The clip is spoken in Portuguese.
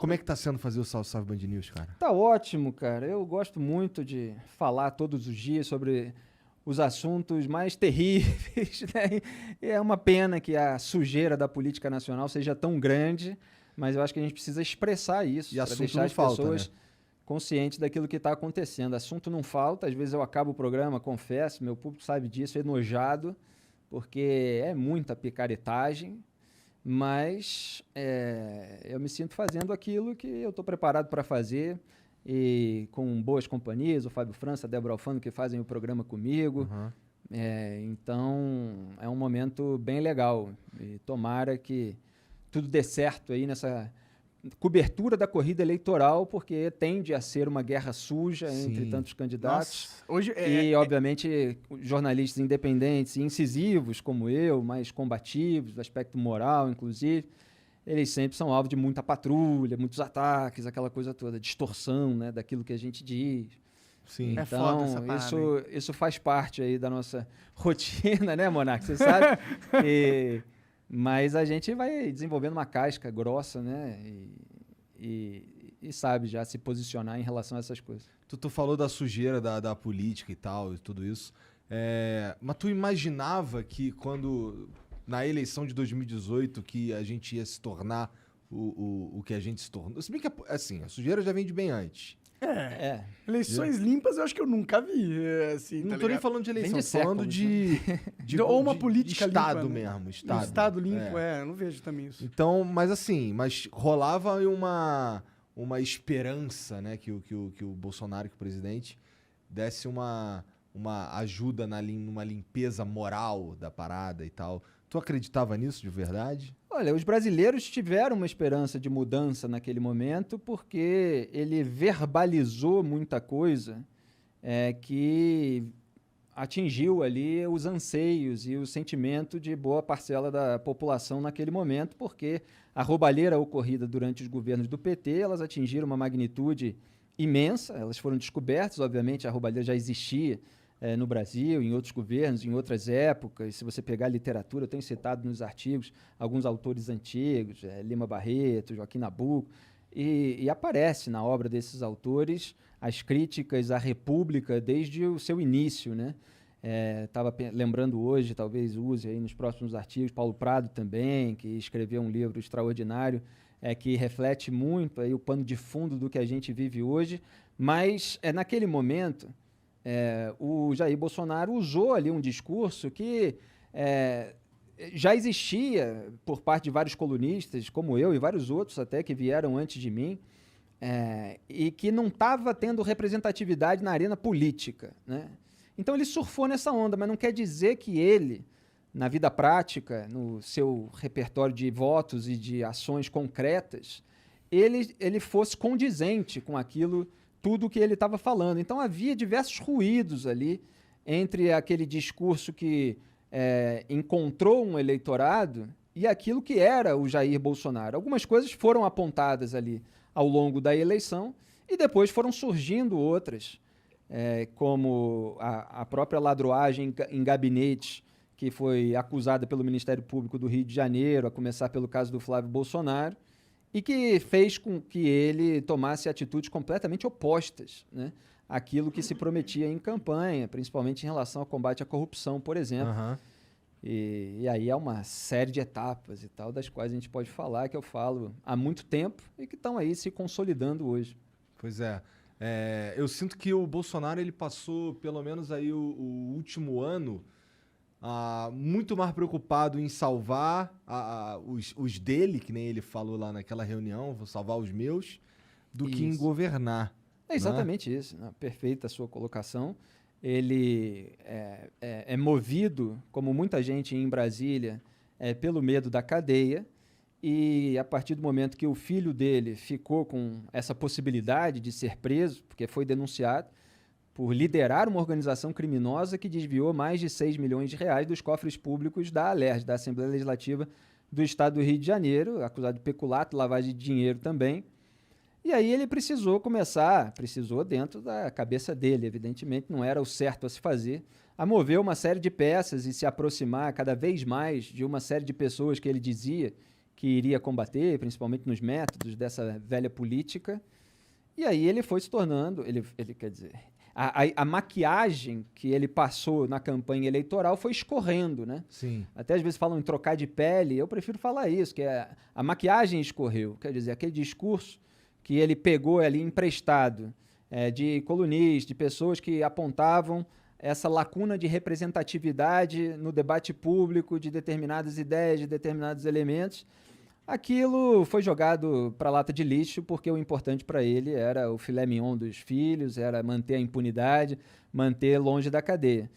Como é que tá sendo fazer o Salve Salve Band News, cara? Tá ótimo, cara. Eu gosto muito de falar todos os dias sobre os assuntos mais terríveis, né? E é uma pena que a sujeira da política nacional seja tão grande, mas eu acho que a gente precisa expressar isso E para assunto deixar não as falta, pessoas né? conscientes daquilo que está acontecendo. Assunto não falta, às vezes eu acabo o programa, confesso, meu público sabe disso, enojado, porque é muita picaretagem, mas eu me sinto fazendo aquilo que eu estou preparado para fazer e com boas companhias, o Fábio França, a Débora Alfano, que fazem o programa comigo. Uhum. Então, é um momento bem legal e tomara que tudo dê certo aí nessa cobertura da corrida eleitoral, porque tende a ser uma guerra suja entre Sim. tantos candidatos. Nossa, hoje E, obviamente, jornalistas independentes e incisivos como eu, mais combativos, do aspecto moral, inclusive, eles sempre são alvo de muita patrulha, muitos ataques, aquela coisa toda, distorção, né, daquilo que a gente diz. Sim. É foda essa Então, parada, isso faz parte aí da nossa rotina, né, Monark? Você sabe? Mas a gente vai desenvolvendo uma casca grossa, né? E sabe já se posicionar em relação a essas coisas. Tu falou da sujeira da política e tal, e tudo isso. Mas tu imaginava que quando, na eleição de 2018, que a gente ia se tornar o que a gente se tornou? Se bem que, assim, a sujeira já vem de bem antes. Eleições limpas eu acho que eu nunca vi, assim, Não tá tô nem ligado? falando de eleição, Vem tô de falando séculos, de Ou uma de política Estado limpa, né? mesmo, Um Estado. Estado limpo, eu não vejo também isso. Então, mas rolava uma esperança, né, que o Bolsonaro, que o presidente, desse uma ajuda numa limpeza moral da parada e tal. Tu acreditava nisso de verdade? Olha, os brasileiros tiveram uma esperança de mudança naquele momento porque ele verbalizou muita coisa que atingiu ali os anseios e o sentimento de boa parcela da população naquele momento, porque a roubalheira ocorrida durante os governos do PT, elas atingiram uma magnitude imensa, elas foram descobertas, obviamente a roubalheira já existia no Brasil, em outros governos, em outras épocas. Se você pegar a literatura, eu tenho citado nos artigos alguns autores antigos, Lima Barreto, Joaquim Nabuco, e aparece na obra desses autores as críticas à República desde o seu início, né? Estava lembrando hoje, talvez use aí nos próximos artigos, Paulo Prado também, que escreveu um livro extraordinário, que reflete muito aí o pano de fundo do que a gente vive hoje, mas naquele momento o Jair Bolsonaro usou ali um discurso que já existia por parte de vários colunistas, como eu e vários outros até que vieram antes de mim, e que não estava tendo representatividade na arena política, né? Então ele surfou nessa onda, mas não quer dizer que ele, na vida prática, no seu repertório de votos e de ações concretas, ele fosse condizente com aquilo, tudo que ele estava falando. Então havia diversos ruídos ali entre aquele discurso que encontrou um eleitorado e aquilo que era o Jair Bolsonaro. Algumas coisas foram apontadas ali ao longo da eleição e depois foram surgindo outras, como a própria ladroagem em gabinetes, que foi acusada pelo Ministério Público do Rio de Janeiro, a começar pelo caso do Flávio Bolsonaro, e que fez com que ele tomasse atitudes completamente opostas, né, àquilo que se prometia em campanha, principalmente em relação ao combate à corrupção, por exemplo. Aham. E aí há uma série de etapas e tal, das quais a gente pode falar, que eu falo há muito tempo e que estão aí se consolidando hoje. Pois é. Eu sinto que o Bolsonaro ele passou, pelo menos aí, o último ano muito mais preocupado em salvar os dele, que nem ele falou lá naquela reunião, vou salvar os meus, do que em Isso. governar. É exatamente isso, né? Perfeita a sua colocação. Ele é movido, como muita gente em Brasília, pelo medo da cadeia, e a partir do momento que o filho dele ficou com essa possibilidade de ser preso, porque foi denunciado por liderar uma organização criminosa que desviou mais de 6 milhões de reais dos cofres públicos da ALERJ, da Assembleia Legislativa do Estado do Rio de Janeiro, acusado de peculato, lavagem de dinheiro também. E aí ele precisou dentro da cabeça dele, evidentemente, não era o certo a se fazer, a mover uma série de peças e se aproximar cada vez mais de uma série de pessoas que ele dizia que iria combater, principalmente nos métodos dessa velha política. E aí ele foi se tornando, ele quer dizer, a maquiagem que ele passou na campanha eleitoral foi escorrendo, né? Sim. Até às vezes falam em trocar de pele, eu prefiro falar isso, que a maquiagem escorreu, quer dizer, aquele discurso que ele pegou ali emprestado de colunistas, de pessoas que apontavam essa lacuna de representatividade no debate público de determinadas ideias, de determinados elementos, aquilo foi jogado para a lata de lixo porque o importante para ele era o filé mignon dos filhos, era manter a impunidade, manter longe da cadeia.